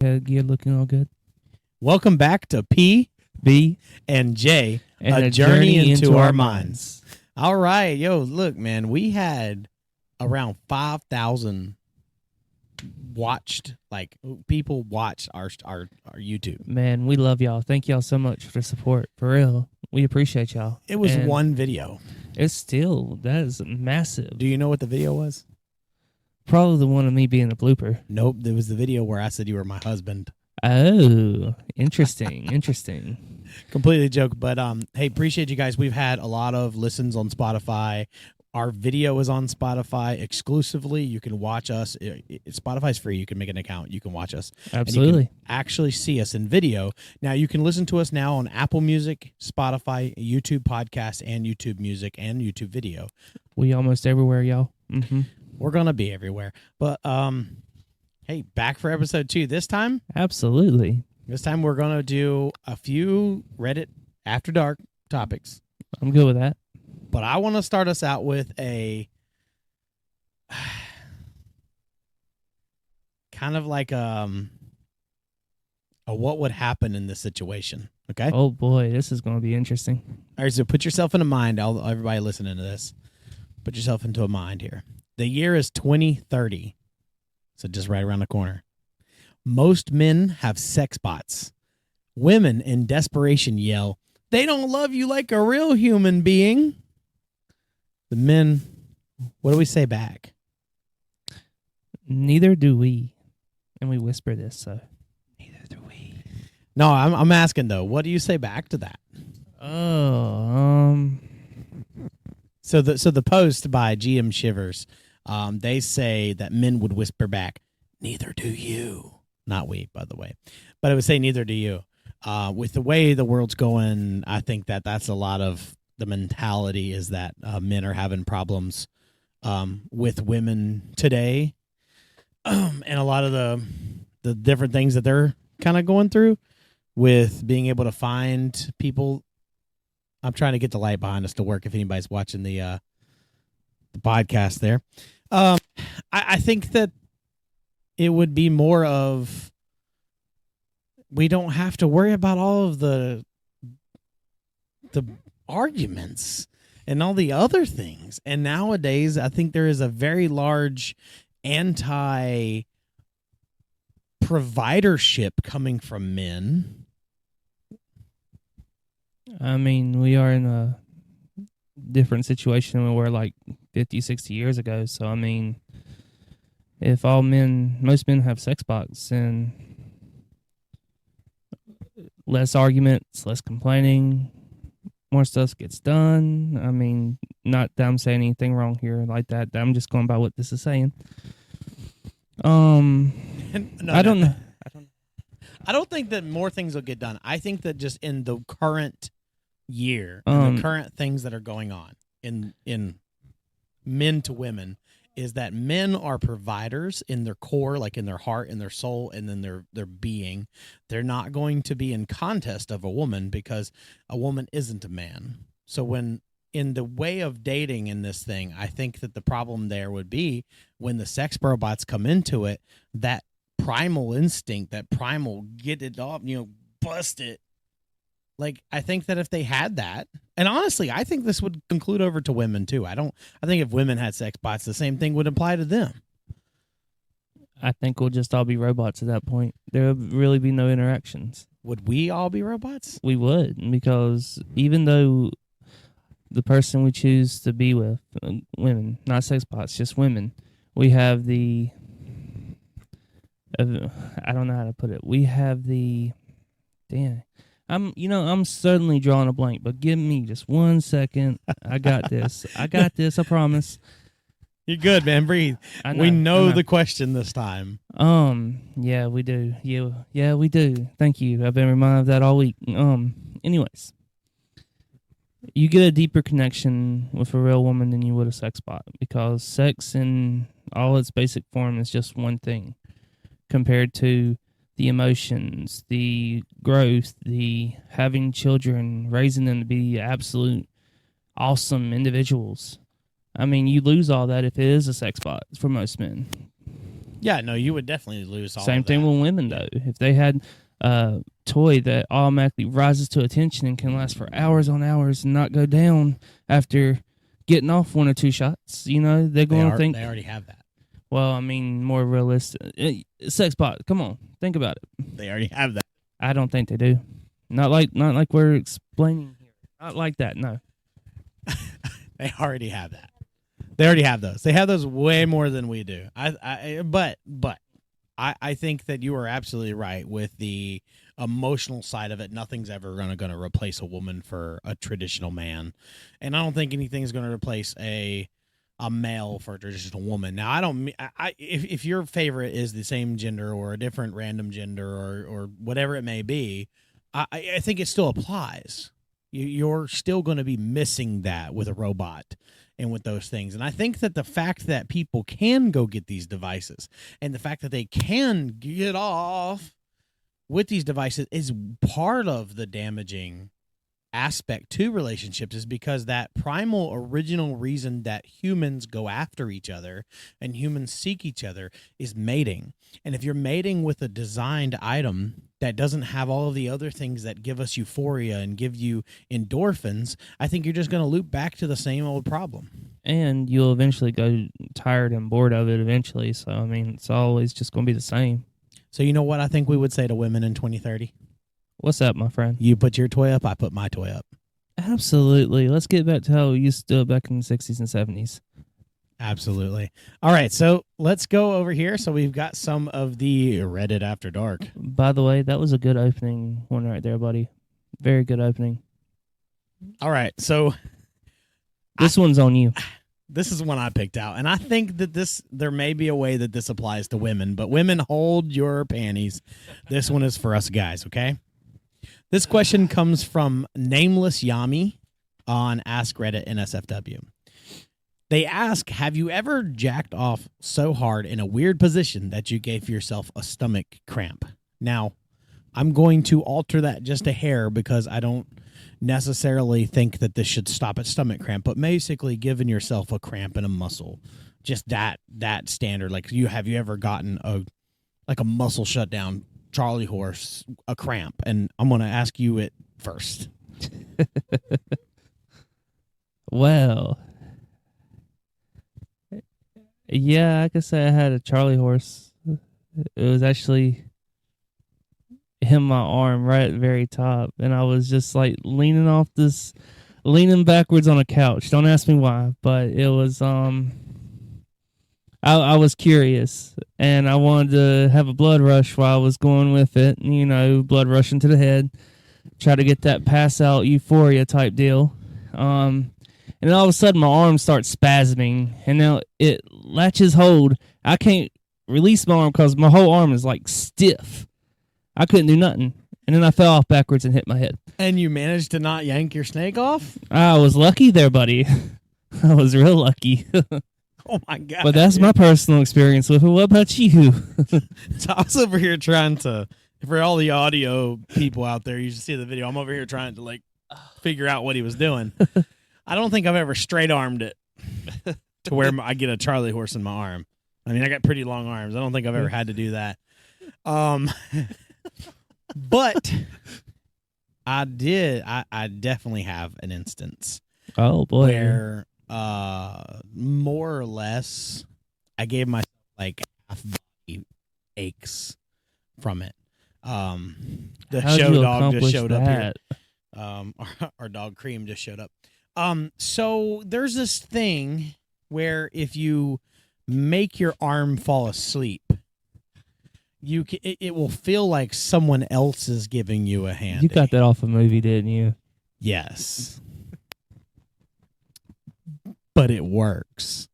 Gear looking all good. Welcome back to P, B, and J, and a journey into our minds. All right. Yo, look, man, we had around 5,000 watched, like, people watch our YouTube. Man, we love y'all. Thank y'all so much for the support. For real. We appreciate y'all. It was And one video. It's still, that is massive. Do you know what the video was? Probably the one of me being a blooper. Nope. It was the video where I said you were my husband. Oh, interesting. Interesting. Completely joke. But, hey, appreciate you guys. We've had a lot of listens on Spotify. Our video is on Spotify exclusively. You can watch us. Spotify's free. You can make an account. You can watch us. Absolutely. And you can actually see us in video. Now, you can listen to us now on Apple Music, Spotify, YouTube Podcasts, and YouTube Music, and YouTube Video. We almost everywhere, y'all. Mm-hmm. We're going to be everywhere. But, hey, back for episode 2 this time. Absolutely. This time we're going to do a few Reddit After Dark topics. I'm good with that. But I want to start us out with a kind of like a what would happen in this situation, okay? Oh, boy, this is going to be interesting. All right, so put yourself in a mind, everybody listening to this. Put yourself into a mind here. The year is 2030, so just right around the corner. Most men have sex bots. Women in desperation yell, "They don't love you like a real human being." The men, what do we say back? Neither do we. And we whisper this, so neither do we. No, I'm asking, though. What do you say back to that? So the post by GM Shivers, they say that men would whisper back, "Neither do you." Not we, by the way. But it would say, "Neither do you." With the way the world's going, I think that's a lot of the mentality is that men are having problems with women today. And a lot of the different things that they're kind of going through with being able to find people. I'm trying to get the light behind us to work if anybody's watching the podcast there. I think that it would be more of we don't have to worry about all of the arguments and all the other things. And nowadays, I think there is a very large anti-providership coming from men. I mean, we are in a different situation than we were like 50, 60 years ago. So, I mean, if most men have sex bots, then less arguments, less complaining, more stuff gets done. I mean, not that I'm saying anything wrong here like that. I'm just going by what this is saying. I don't know. I don't think that more things will get done. I think that just in the current year, the current things that are going on in men to women, is that men are providers in their core, like in their heart, in their soul, and then their being. They're not going to be in contest of a woman because a woman isn't a man. So when in the way of dating in this thing, I think that the problem there would be when the sex robots come into it, that primal instinct, that primal get it up, bust it. Like, I think that if they had that, and honestly, I think this would conclude over to women too. I think if women had sex bots, the same thing would apply to them. I think we'll just all be robots at that point. There would really be no interactions. Would we all be robots? We would, because even though the person we choose to be with, women, not sex bots, just women, we have the, I don't know how to put it. We have the, damn. I'm certainly drawing a blank, but give me just 1 second. I got this. I promise. You're good, man. Breathe. We know the question this time. Yeah, we do. Yeah, we do. Thank you. I've been reminded of that all week. Anyways, you get a deeper connection with a real woman than you would a sex bot, because sex in all its basic form is just one thing compared to the emotions, the growth, the having children, raising them to be absolute awesome individuals. I mean, you lose all that if it is a sex bot for most men. Yeah, no, you would definitely lose all Same of thing that. with women, though. If they had a toy that automatically rises to attention and can last for hours on hours and not go down after getting off 1 or 2 shots, they're going to think. They already have that. Well, I mean, more realistic. Sex bot. Come on, think about it. They already have that. I don't think they do. Not like we're explaining here. Not like that. No. They already have that. They already have those. They have those way more than we do. But I think that you are absolutely right with the emotional side of it. Nothing's ever going to replace a woman for a traditional man, and I don't think anything's going to replace a male for a traditional woman. Now, if your favorite is the same gender or a different random gender or whatever it may be, I think it still applies. You're still going to be missing that with a robot and with those things. And I think that the fact that people can go get these devices and the fact that they can get off with these devices is part of the damaging aspect to relationships, is because that primal original reason that humans go after each other and humans seek each other is mating. And if you're mating with a designed item that doesn't have all of the other things that give us euphoria and give you endorphins, I think you're just going to loop back to the same old problem. And you'll eventually go tired and bored of it eventually. So, I mean, it's always just going to be the same. So you know what I think we would say to women in 2030? What's up, my friend? You put your toy up, I put my toy up. Absolutely. Let's get back to how we used to do it back in the 60s and 70s. Absolutely. All right, so let's go over here. So we've got some of the Reddit After Dark. By the way, that was a good opening one right there, buddy. Very good opening. All right, so this one's on you. This is one I picked out, and I think that there may be a way that this applies to women, but women, hold your panties. This one is for us guys, okay? This question comes from Nameless Yami on Ask Reddit NSFW. They ask, have you ever jacked off so hard in a weird position that you gave yourself a stomach cramp? Now, I'm going to alter that just a hair because I don't necessarily think that this should stop at stomach cramp, but basically giving yourself a cramp in a muscle. Just that standard. Like, have you ever gotten a muscle shutdown, Charlie horse, a cramp? And I'm going to ask you it first. Well, yeah, I could say I had a Charlie horse. It was actually in my arm right at the very top, and I was just like leaning backwards on a couch. Don't ask me why, but it was I was curious, and I wanted to have a blood rush while I was going with it. Blood rushing to the head, try to get that pass out euphoria type deal. And all of a sudden, my arm starts spasming, and now it latches hold. I can't release my arm because my whole arm is like stiff. I couldn't do nothing. And then I fell off backwards and hit my head. And you managed to not yank your snake off? I was lucky there, buddy. I was real lucky. Oh, my God. But that's my personal experience with it. What about you? So I was over here trying to, for all the audio people out there, you should see the video. I'm over here trying to, figure out what he was doing. I don't think I've ever straight-armed it to where I get a Charlie horse in my arm. I mean, I got pretty long arms. I don't think I've ever had to do that. But I did. I definitely have an instance. Oh, boy. Where more or less I gave myself half body aches from it. The show dog just showed up here. Our dog Cream just showed up. So there's this thing where if you make your arm fall asleep, it will feel like someone else is giving you a hand. You got that off a movie, didn't you? Yes. But it works.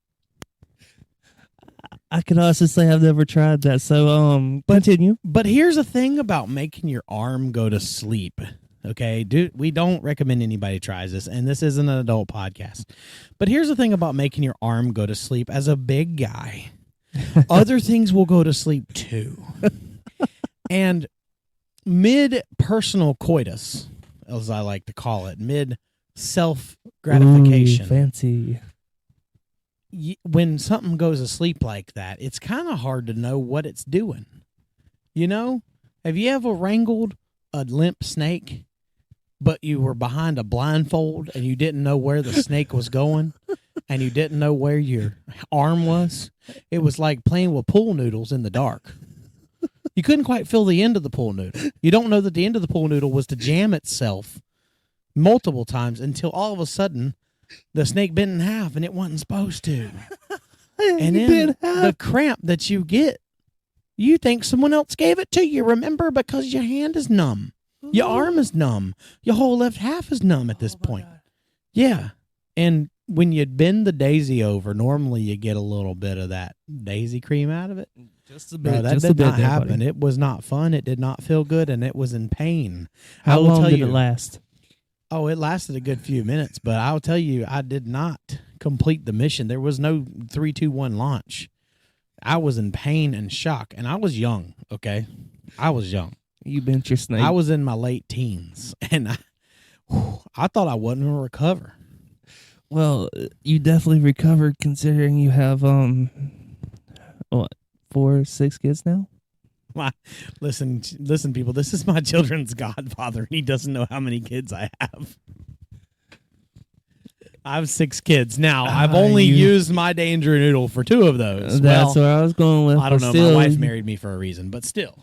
I can honestly say I've never tried that. So, continue. But here's the thing about making your arm go to sleep. Okay, we don't recommend anybody tries this, and this isn't an adult podcast. But here's the thing about making your arm go to sleep. As a big guy, other things will go to sleep too. And mid-personal coitus, as I like to call it, mid-self-gratification. Ooh, fancy. when something goes asleep like that, it's kind of hard to know what it's doing. You know? Have you ever wrangled a limp snake, but you were behind a blindfold and you didn't know where the snake was going and you didn't know where your arm was? It was like playing with pool noodles in the dark. You couldn't quite feel the end of the pool noodle. You don't know that the end of the pool noodle was to jam itself multiple times until all of a sudden the snake bent in half and it wasn't supposed to. And then the cramp that you get, you think someone else gave it to you, remember? Because your hand is numb. Your arm is numb. Your whole left half is numb at this point. God. Yeah. And when you bend the daisy over, normally you get a little bit of that daisy cream out of it. Just a bit. No, that did not happen. It was not fun. It did not feel good, and it was in pain. How long did it last? Oh, it lasted a good few minutes, but I'll tell you, I did not complete the mission. There was no 3, 2, 1 launch. I was in pain and shock, and I was young, okay? I was young. You bent your snake. I was in my late teens, and I thought I wasn't going to recover. Well, you definitely recovered considering you have, 4 or 6 kids now? Listen, people, this is my children's godfather, and he doesn't know how many kids I have. I have 6 kids. Now, I've only used my danger noodle for 2 of those. That's where I was going with. I don't know. My wife married me for a reason, but still.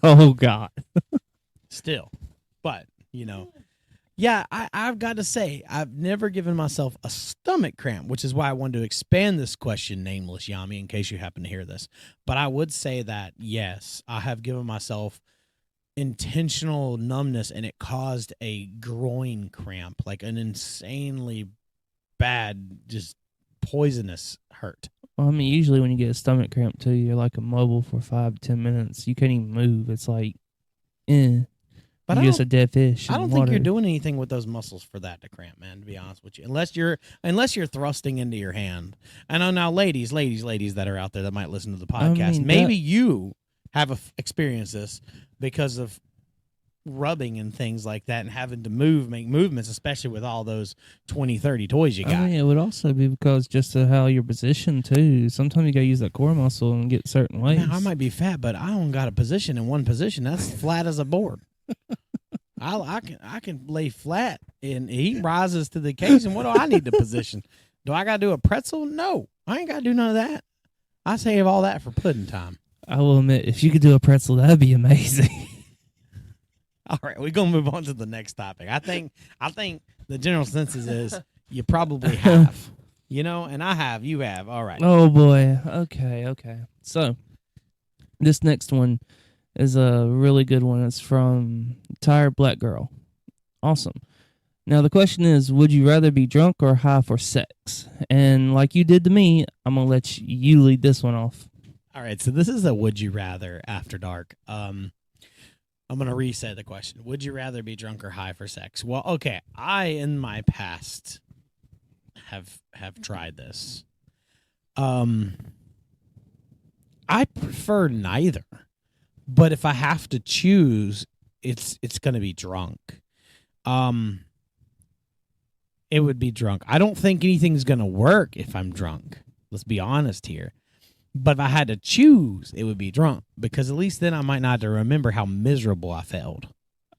Oh, God. Still. But, yeah, I've got to say, I've never given myself a stomach cramp, which is why I wanted to expand this question, nameless Yami, in case you happen to hear this. But I would say that, yes, I have given myself intentional numbness, and it caused a groin cramp, like an insanely bad, just poisonous hurt. Well, I mean, usually when you get a stomach cramp, too, you're like immobile for 5 to 10 minutes. You can't even move. It's like, But you're just a dead fish. I don't think you're doing anything with those muscles for that to cramp, man, to be honest with you. Unless you're thrusting into your hand. I know now, ladies that are out there that might listen to the podcast, maybe you have experienced this because of rubbing and things like that and having to make movements, especially with all those 20, 30 toys you got. I mean, it would also be because just of how you're positioned, too. Sometimes you got to use that core muscle and get certain ways. Man, I might be fat, but I don't got a position in one position. That's flat as a board. I can lay flat, and he rises to the occasion. What do I need to position? Do I got to do a pretzel? No, I ain't got to do none of that. I save all that for pudding time. I will admit, if you could do a pretzel, that'd be amazing. All right, we're gonna move on to the next topic. I think the general consensus is you probably have, and I have. You have. All right. Oh boy. Okay. So this next one is a really good one. It's from Tired Black Girl. Awesome. Now, the question is, would you rather be drunk or high for sex? And like you did to me, I'm going to let you lead this one off. All right, so this is a would you rather after dark. I'm going to reset the question. Would you rather be drunk or high for sex? Well, okay, I, in my past, have tried this. I prefer neither. But if I have to choose, it's going to be drunk. It would be drunk. I don't think anything's going to work if I'm drunk. Let's be honest here. But if I had to choose, it would be drunk. Because at least then I might not have to remember how miserable I felt.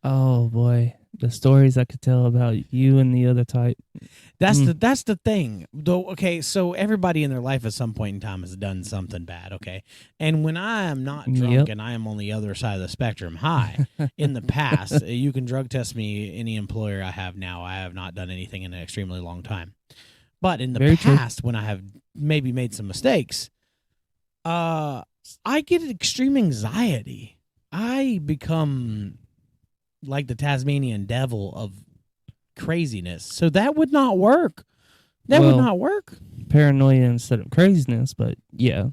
Oh, boy. The stories I could tell about you and the other type. That's the thing. Though, okay, so everybody in their life at some point in time has done something bad, okay? And when I am not drunk and I am on the other side of the spectrum high, in the past, you can drug test me, any employer I have now. I have not done anything in an extremely long time. But in the past, when I have maybe made some mistakes, I get extreme anxiety. I become like the Tasmanian devil of craziness. So that would not work. That would not work. Paranoia instead of craziness, but yeah.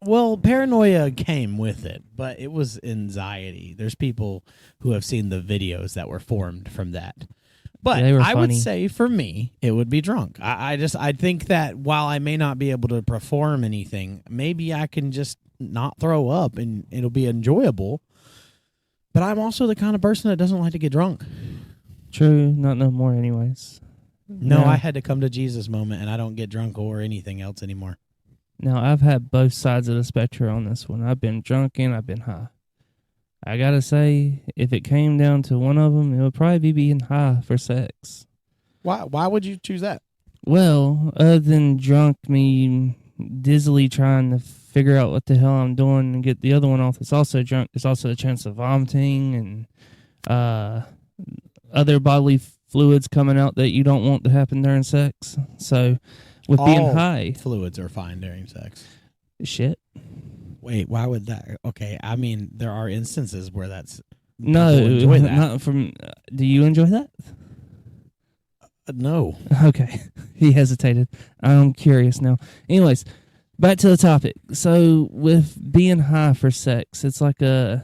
Well, paranoia came with it, but it was anxiety. There's people who have seen the videos that were formed from that. But I would say for me, it would be drunk. I think that while I may not be able to perform anything, maybe I can just not throw up and it'll be enjoyable. But I'm also the kind of person that doesn't like to get drunk. True, not no more anyways. No, Now- I had to come to Jesus moment, and I don't get drunk or anything else anymore. Now, I've had both sides of the spectrum on this one. I've been drunk and I've been high. I gotta say, if it came down to one of them, it would probably be being high for sex. Why would you choose that? Well, other than drunk, me dizzily trying to figure out what the hell I'm doing and get the other one off. It's also drunk. There's also a chance of vomiting and other bodily fluids coming out that you don't want to happen during sex. So, with being All high, fluids are fine during sex. shit. Wait, why would that? Okay, I mean, there are instances where that's No, people enjoy that. not from. Do you enjoy that? No. Okay, he hesitated. I'm curious now. Anyways, back to the topic. So, with being high for sex, it's like a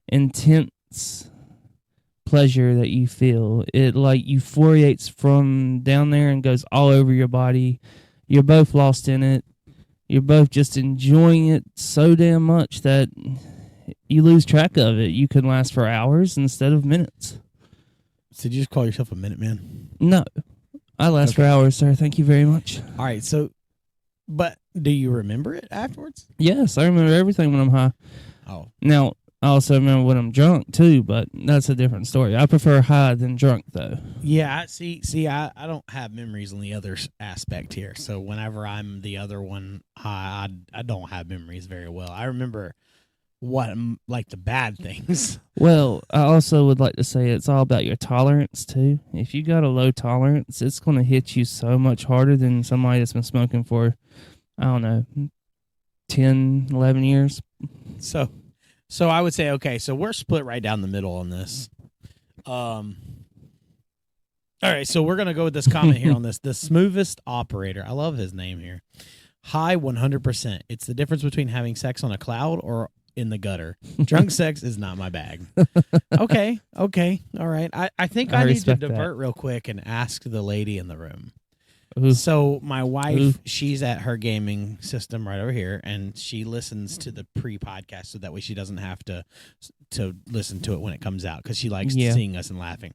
intense pleasure that you feel. It like euphoriates from down there and goes all over your body. You're both lost in it. You're both just enjoying it so damn much that you lose track of it. You can last for hours instead of minutes. So did you just call yourself a minute man? No, I last for hours, sir. Thank you very much. All right, so, but do you remember it afterwards? Yes, I remember everything when I'm high. Oh, Now, I also remember when I'm drunk, too, but that's a different story. I prefer high than drunk, though. yeah. I don't have memories on the other aspect here. So whenever I'm the other one, I don't have memories very well. I remember like the bad things. Well, I also would like to say it's all about your tolerance, too. If you got a low tolerance, it's going to hit you so much harder than somebody that's been smoking for, I don't know, 10, 11 years. So I would say, okay, so we're split right down the middle on this. All right, so we're going to go with this comment here on this. The smoothest operator. I love his name here. High 100%. It's the difference between having sex on a cloud or in the gutter. Drunk sex is not my bag. Okay. All right. I think I need to respect that. divert real quick and ask the lady in the room. Ooh. So my wife, Ooh. she's at her gaming system right over here, and she listens to the pre-podcast so that way she doesn't have to listen to it when it comes out because she likes seeing us and laughing.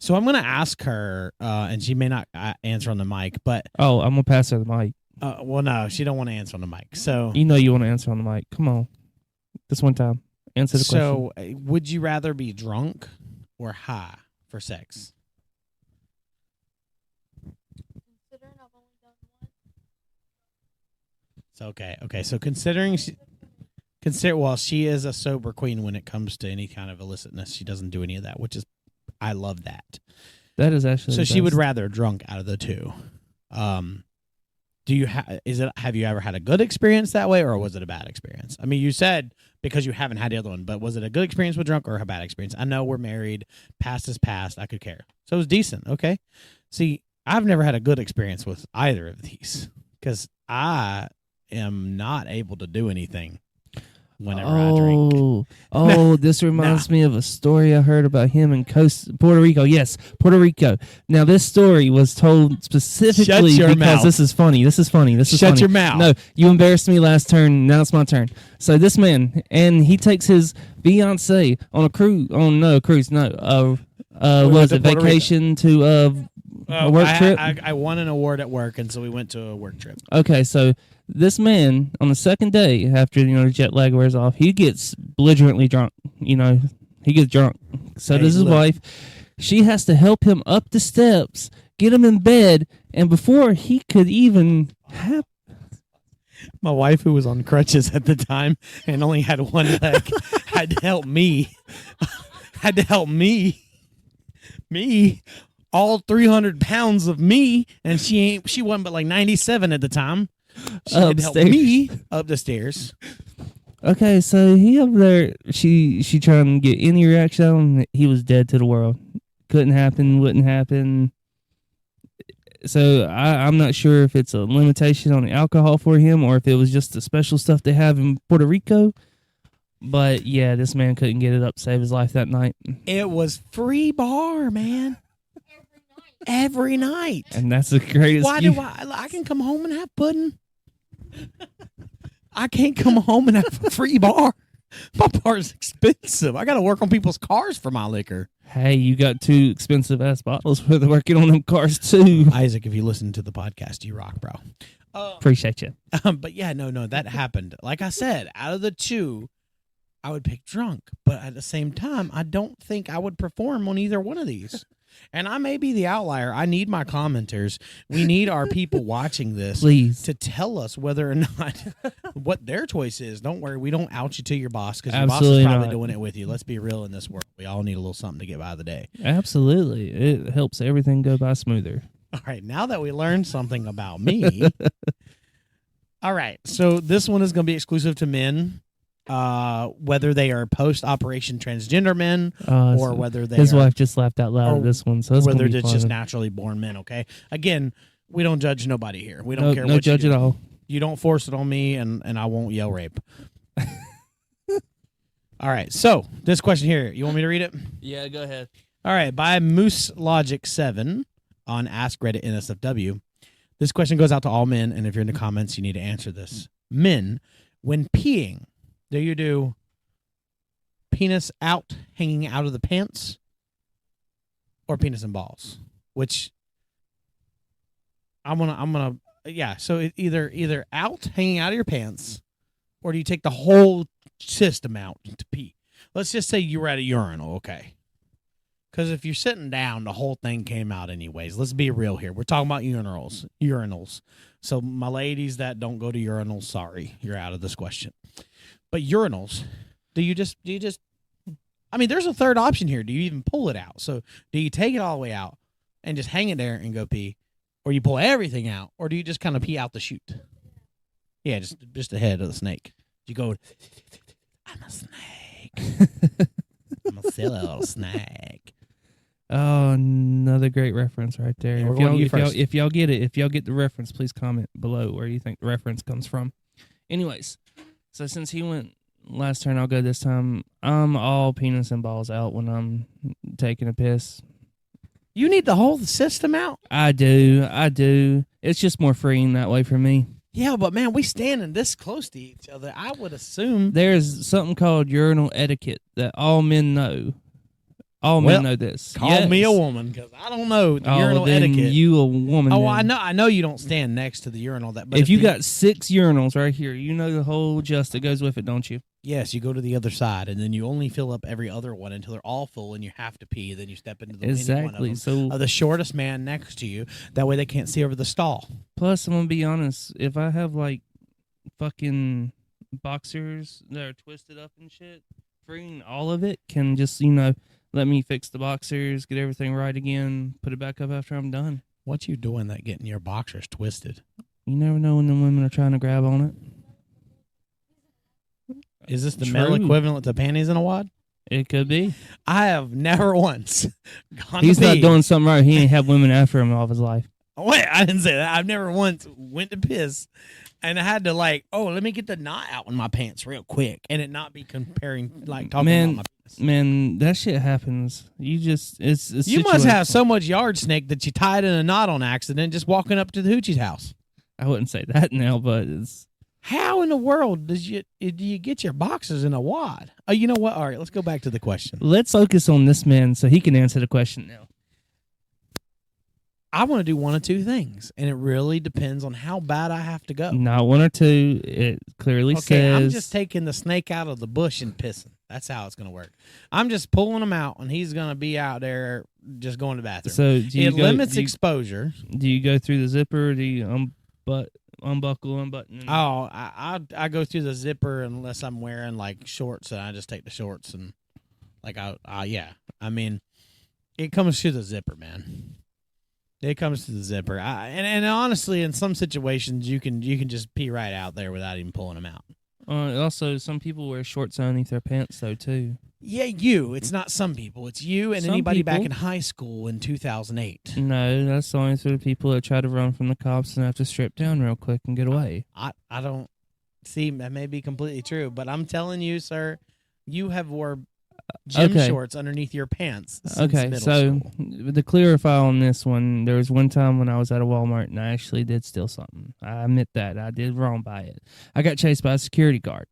So I'm going to ask her, and she may not answer on the mic, but Oh, I'm going to pass her the mic. well, no, she don't want to answer on the mic. So You know you want to answer on the mic. Come on. This one time. Answer the question. so would you rather be drunk or high for sex? Considering I've only done one. So okay. So considering she is a sober queen when it comes to any kind of illicitness. She doesn't do any of that, which is I love that. That is actually So the she would best. rather drunk out of the two. Do you have you ever had a good experience that way, or was it a bad experience? I mean, you said because you haven't had the other one, but was it a good experience with drunk or a bad experience? I know we're married. Past is past. I could care. So it was decent. Okay. See, I've never had a good experience with either of these because I am not able to do anything whenever I drink. Oh, this reminds me of a story I heard about him in Puerto Rico. Yes, Puerto Rico. Now, this story was told specifically Shut your because mouth. this is funny. Shut Shut your mouth. No, you embarrassed me last turn. Now it's my turn. So this man, and he takes his fiancée on a cruise. Oh, no, cruise. No. Was to it Puerto Rico. vacation to a work trip? I won an award at work, and so we went to a work trip. Okay, so this man on the second day after the jet lag wears off, he gets belligerently drunk. He gets drunk. So Hey, does his look. wife. She has to help him up the steps, get him in bed, and before he could even have. My wife, who was on crutches at the time and only had one leg, had to help me. Me, all 300 pounds of me, and she wasn't but like 97 at the time. She had to help Upstairs. me up the stairs. Okay, so he up there, she trying to get any reaction out of him. He was dead to the world. Couldn't happen, wouldn't happen. So I'm not sure if it's a limitation on the alcohol for him or if it was just the special stuff they have in Puerto Rico. But yeah, this man couldn't get it up to save his life that night. It was free bar, man. Every night. And that's the greatest. Why do I can come home and have pudding? I can't come home and have a free bar. My bar's expensive. I got to work on people's cars for my liquor. Hey, you got 2 expensive ass bottles for the working on them cars too. Isaac, if you listen to the podcast, you rock, bro. Appreciate you. But yeah, no, that happened. Like I said, out of the 2, I would pick drunk. But at the same time, I don't think I would perform on either one of these. And I may be the outlier. I need my commenters. We need our people watching this Please. to tell us whether or not what their choice is. Don't worry. We don't out you to your boss because your Absolutely boss is probably not. doing it with you. Let's be real in this world. We all need a little something to get by the day. Absolutely. It helps everything go by smoother. All right. Now that we learned something about me. All right. So this one is going to be exclusive to men. Whether they are post-operation transgender men or whether they his are, wife just laughed out loud at this one, so it's whether gonna be it's just fun. naturally born men. Okay, again, we don't judge nobody here. We don't no, care. no what judge you do. at all. You don't force it on me, and I won't yell rape. All right. So this question here, you want me to read it? Yeah, go ahead. All right. By Moose Logic 7 on Ask Reddit NSFW. This question goes out to all men, and if you're in the comments, you need to answer this. Men, when peeing, do you do penis out, hanging out of the pants, or penis and balls? Which I'm gonna, yeah. So either out, hanging out of your pants, or do you take the whole system out to pee? Let's just say you were at a urinal, okay? Because if you're sitting down, the whole thing came out anyways. Let's be real here. We're talking about urinals. So my ladies that don't go to urinals, sorry, you're out of this question. But urinals, do you just I mean, there's a third option here. Do you even pull it out? So do you take it all the way out and just hang it there and go pee? Or you pull everything out? Or do you just kind of pee out the chute? Yeah, just the head of the snake. You go, I'm a snake. I'm a silly little snake. Oh, another great reference right there. Yeah, we're going to you first. If y'all get it, if y'all get the reference, please comment below where you think the reference comes from. Anyways, so since he went last turn, I'll go this time. I'm all penis and balls out when I'm taking a piss. You need the whole system out? I do. It's just more freeing that way for me. Yeah, but man, we standing this close to each other. I would assume There's something called urinal etiquette that all men know. All men know this. Call me a woman because I don't know the urinal then etiquette. You a woman. Oh, then. I know you don't stand next to the urinal. But if you got 6 urinals right here, you know the whole just that goes with it, don't you? Yes, you go to the other side, and then you only fill up every other one until they're all full, and you have to pee. Then you step into the any one of them, So of the shortest man next to you. That way they can't see over the stall. plus, I'm gonna be honest. If I have like fucking boxers that are twisted up and shit, freeing all of it can just let me fix the boxers, get everything right again, put it back up after I'm done. What you doing that getting your boxers twisted? You never know when the women are trying to grab on it. Is this the True. male equivalent to panties in a wad? It could be. I have never once gone He's to not pee. doing something right. He ain't have women after him all of his life. Wait, I didn't say that. I've never once went to piss and I had to let me get the knot out in my pants real quick and it not be talking about my penis. Man, that shit happens. You just it's You must have so much yard snake that you tied in a knot on accident just walking up to the hoochie's house. I wouldn't say that now, but it's How in the world do you get your boxers in a wad? Oh, you know what? All right, let's go back to the question. let's focus on this man so he can answer the question now. I want to do one of two things, and it really depends on how bad I have to go. Not one or two. It clearly Okay, says. I'm just taking the snake out of the bush and pissing. That's how it's going to work. I'm just pulling him out, and he's going to be out there just going to the bathroom. So it limits exposure. Do you go through the zipper? Or do you unbuckle, unbutton? Oh, I go through the zipper unless I'm wearing like shorts, and I just take the shorts and yeah. I mean, it comes through the zipper, man. It comes to the zipper. And honestly, in some situations, you can just pee right out there without even pulling them out. Also, some people wear shorts underneath their pants, though, too. Yeah, you. It's not some people. It's you and Some anybody back people. in high school in 2008. No, that's only for the people that try to run from the cops and have to strip down real quick and get away. I don't see. That may be completely true, but I'm telling you, sir, you have wore gym Okay. shorts underneath your pants since Okay, middle so school. to clarify on this one, there was one time when I was at a Walmart and I actually did steal something. I admit that. I did wrong by it. I got chased by a security guard.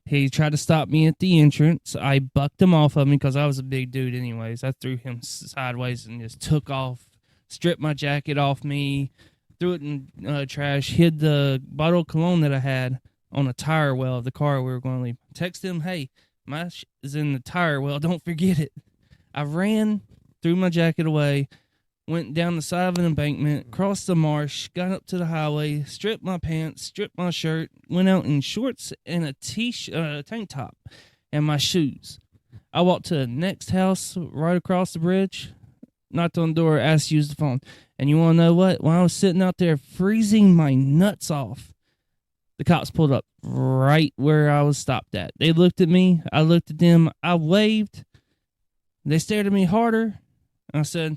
He tried to stop me at the entrance. I bucked him off of me because I was a big dude anyways. I threw him sideways and just took off, stripped my jacket off me, threw it in trash, hid the bottle of cologne that I had on a tire well of the car we were going to leave. Text him, hey, my is in the tire well, don't forget it. I ran, threw my jacket away, went down the side of an embankment, crossed the marsh, got up to the highway, stripped my pants, stripped my shirt, went out in shorts and a tank top and my shoes. I walked to the next house right across the bridge, knocked on the door, asked to use the phone. And you want to know what? When I was sitting out there freezing my nuts off, the cops pulled up right where I was stopped at. They looked at me. I looked at them. I waved. They stared at me harder. I said,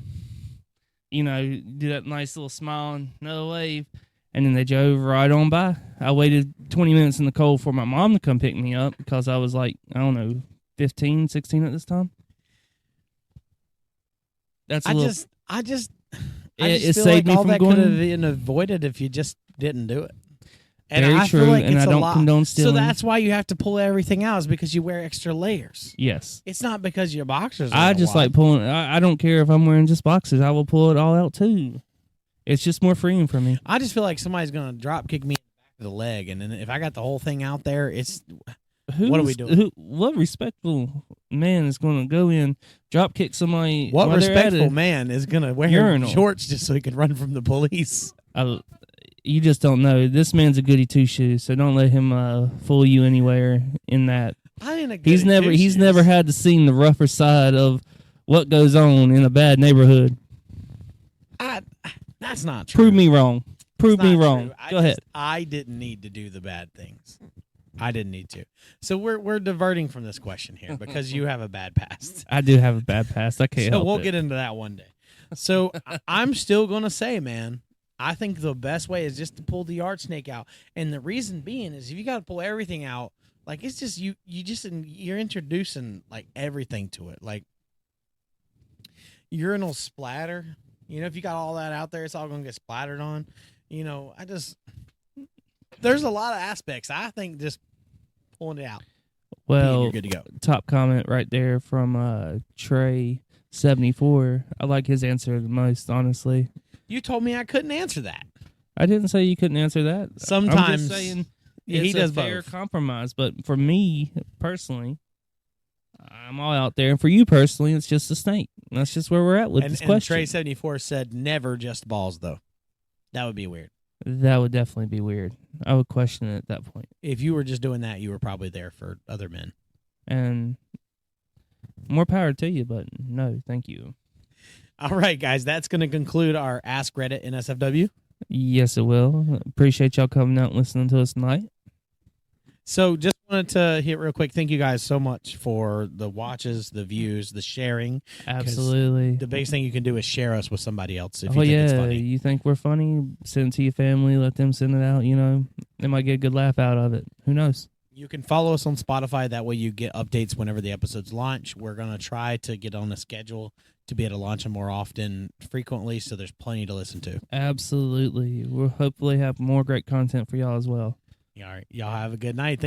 you know, do that nice little smile and another wave. And then they drove right on by. I waited 20 minutes in the cold for my mom to come pick me up because I was like, I don't know, 15, 16 at this time. That's a little... I just it feel saved like me all from that going... could have been avoided if you just didn't do it. And Very I true, feel like and it's I a don't lot. condone stealing. So that's why you have to pull everything out, is because you wear extra layers. Yes. It's not because your boxers are I just like pulling... I don't care if I'm wearing just boxers. I will pull it all out, too. It's just more freeing for me. I just feel like somebody's going to drop kick me in the back of the leg, and then if I got the whole thing out there, it's... what are we doing? What respectful man is going to go in, drop kick somebody? What while they're at respectful a man is going to wear urinal? shorts just so he can run from the police? You just don't know. This man's a goody two shoes, so don't let him fool you anywhere in that. I ain't a He's never had to see the rougher side of what goes on in a bad neighborhood. That's not true. Prove me wrong. Prove me Not wrong. true. Go ahead. I didn't need to do the bad things. I didn't need to. So we're diverting from this question here because you have a bad past. I do have a bad past. I can't So help we'll it. get into that one day. So I'm still going to say, man, I think the best way is just to pull the yard snake out. And the reason being is if you got to pull everything out, like it's just you're introducing like everything to it. Like urinal splatter. You know, if you got all that out there, it's all going to get splattered on. You know, there's a lot of aspects. I think just pulling it out. Well, you're good to go. Top comment right there from Trey74. I like his answer the most, honestly. You told me I couldn't answer that. I didn't say you couldn't answer that. Sometimes I'm just saying it's a fair compromise. But for me personally, I'm all out there, and for you personally, it's just a snake. That's just where we're at with this question. And Trey74 said never just balls, though. That would be weird. That would definitely be weird. I would question it at that point. If you were just doing that, you were probably there for other men. And more power to you, but no, thank you. All right, guys, that's going to conclude our Ask Reddit NSFW. Yes, it will. Appreciate y'all coming out and listening to us tonight. So just wanted to hit real quick. Thank you guys so much for the watches, the views, the sharing. Absolutely. The biggest thing you can do is share us with somebody else if you think it's funny. You think we're funny? Send it to your family. Let them send it out. You know, they might get a good laugh out of it. Who knows? You can follow us on Spotify. That way you get updates whenever the episodes launch. We're going to try to get on a schedule to be able to launch them more often, frequently, so there's plenty to listen to. Absolutely. We'll hopefully have more great content for y'all as well. All right. Y'all have a good night.